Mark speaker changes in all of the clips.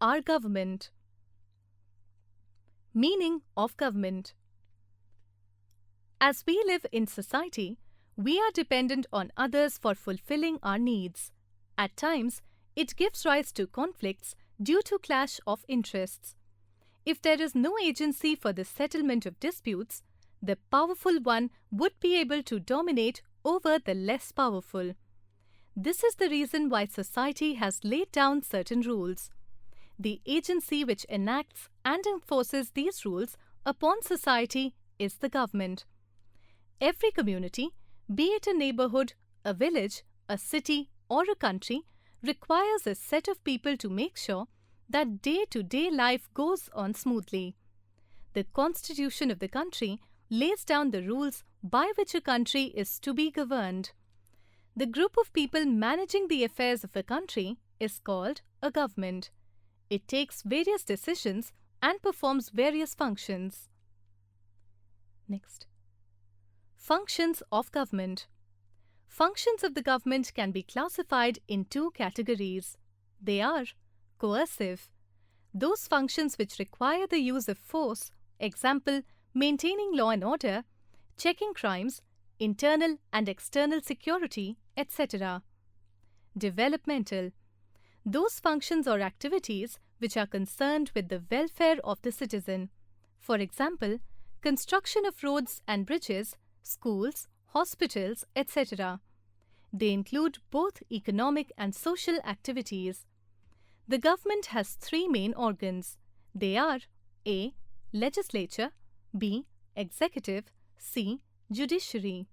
Speaker 1: our government. Meaning of government. As we live in society, we are dependent on others for fulfilling our needs. At times, it gives rise to conflicts due to clash of interests. If there is no agency for the settlement of disputes, the powerful one would be able to dominate over the less powerful. This is the reason why society has laid down certain rules. The agency which enacts and enforces these rules upon society is the government. Every community, be it a neighborhood, a village, a city, or a country, requires a set of people to make sure that day-to-day life goes on smoothly. The constitution of the country lays down the rules by which a country is to be governed. The group of people managing the affairs of a country is called a government. It takes various decisions and performs various functions. Next. Functions of government. Functions of the government can be classified in two categories. They are coercive, those functions which require the use of force, example, maintaining law and order, checking crimes, internal and external security, etc. Developmental, those functions or activities which are concerned with the welfare of the citizen. For example, construction of roads and bridges, schools, hospitals, etc. They include both economic and social activities. The government has three main organs. They are A. Legislature, B. Executive, C. Judiciary.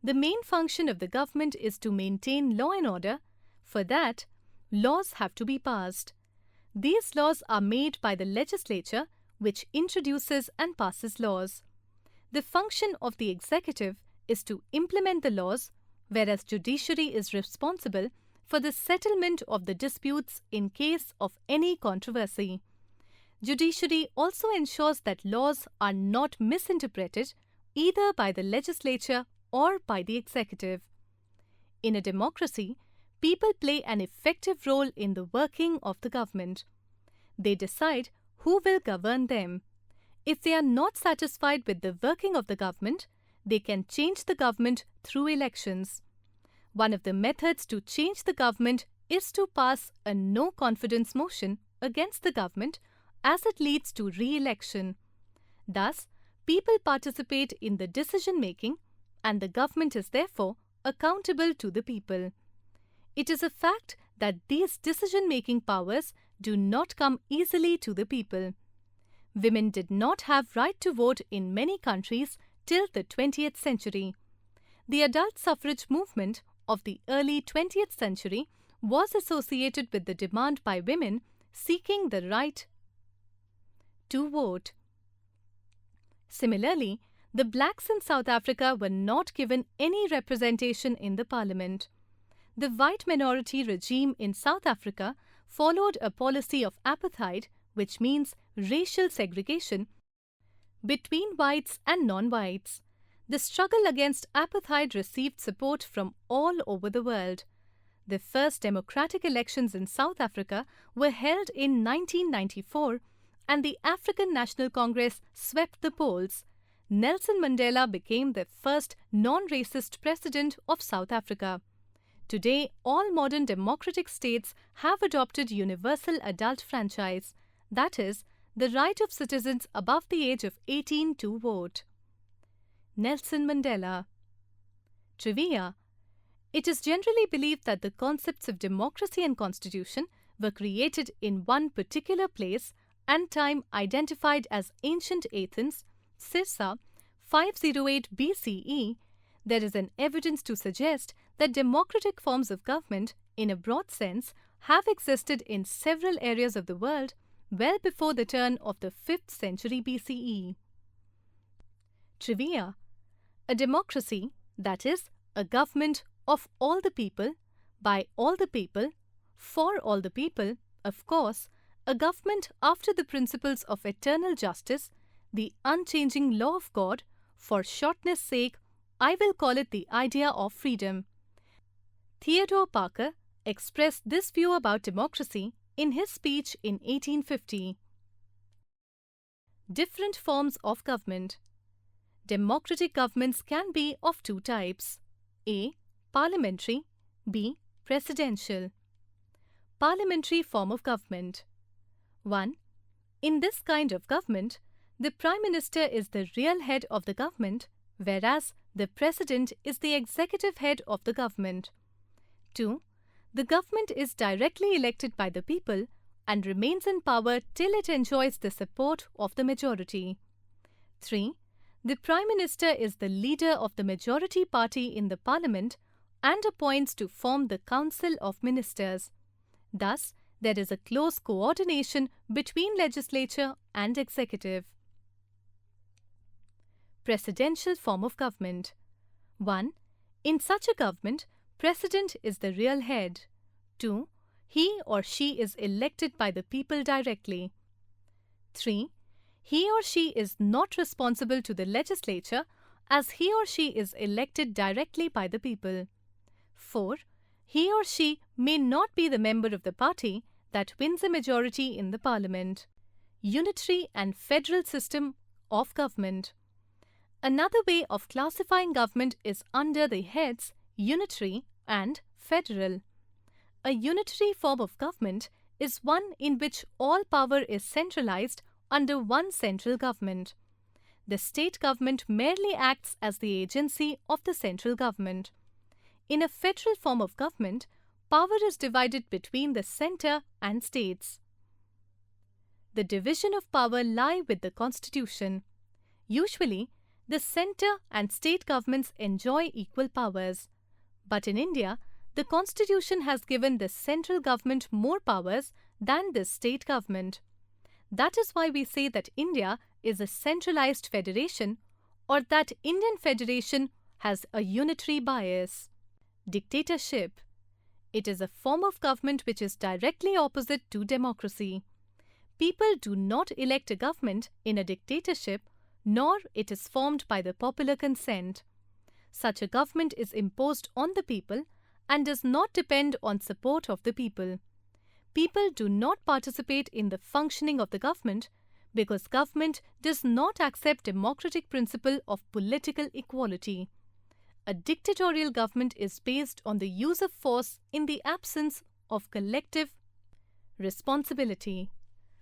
Speaker 1: The main function of the government is to maintain law and order. For that, laws have to be passed. These laws are made by the legislature, which introduces and passes laws. The function of the executive is to implement the laws, whereas judiciary is responsible for the settlement of the disputes in case of any controversy. Judiciary also ensures that laws are not misinterpreted either by the legislature or by the executive. In a democracy, people play an effective role in the working of the government. They decide who will govern them. If they are not satisfied with the working of the government, they can change the government through elections. One of the methods to change the government is to pass a no-confidence motion against the government as it leads to re-election. Thus, people participate in the decision-making and the government is therefore accountable to the people. It is a fact that these decision-making powers do not come easily to the people. Women did not have right to vote in many countries till the 20th century. The adult suffrage movement of the early 20th century was associated with the demand by women seeking the right to vote. Similarly, the blacks in South Africa were not given any representation in the parliament. The white minority regime in South Africa followed a policy of apartheid, which means racial segregation, between whites and non-whites. The struggle against apartheid received support from all over the world. The first democratic elections in South Africa were held in 1994 and the African National Congress swept the polls. Nelson Mandela became the first non-racist president of South Africa. Today, all modern democratic states have adopted universal adult franchise, that is, the right of citizens above the age of 18 to vote. Nelson Mandela. Trivia. It is generally believed that the concepts of democracy and constitution were created in one particular place and time identified as ancient Athens, Sirsa, 508 BCE. There is an evidence to suggest that democratic forms of government, in a broad sense, have existed in several areas of the world well before the turn of the 5th century BCE. Trivia. A democracy, that is, a government of all the people, by all the people, for all the people, of course, a government after the principles of eternal justice, the unchanging law of God, for shortness' sake, I will call it the idea of freedom. Theodore Parker, expressed this view about democracy in his speech in 1850. Different forms of government. Democratic governments can be of two types: A. Parliamentary, B. Presidential. Parliamentary form of government. 1. In this kind of government, the Prime Minister is the real head of the government, whereas the President is the executive head of the government. 2. The government is directly elected by the people and remains in power till it enjoys the support of the majority. 3. The Prime Minister is the leader of the majority party in the Parliament and appoints to form the Council of Ministers. Thus, there is a close coordination between legislature and executive. Presidential form of government. 1. In such a government, President is the real head. 2. He or she is elected by the people directly. 3. He or she is not responsible to the legislature as he or she is elected directly by the people. 4. He or she may not be the member of the party that wins a majority in the parliament. Unitary and federal system of government. Another way of classifying government is under the heads unitary and federal. A unitary form of government is one in which all power is centralized under one central government. The state government merely acts as the agency of the central government. In a federal form of government, power is divided between the center and states. The division of power lie with the Constitution. Usually, the center and state governments enjoy equal powers. But in India, the Constitution has given the central government more powers than the state government. That is why we say that India is a centralized federation, or that Indian federation has a unitary bias. Dictatorship. It is a form of government which is directly opposite to democracy. People do not elect a government in a dictatorship, nor it is formed by the popular consent. Such a government is imposed on the people and does not depend on support of the people. People do not participate in the functioning of the government because government does not accept democratic principle of political equality. A dictatorial government is based on the use of force in the absence of collective responsibility.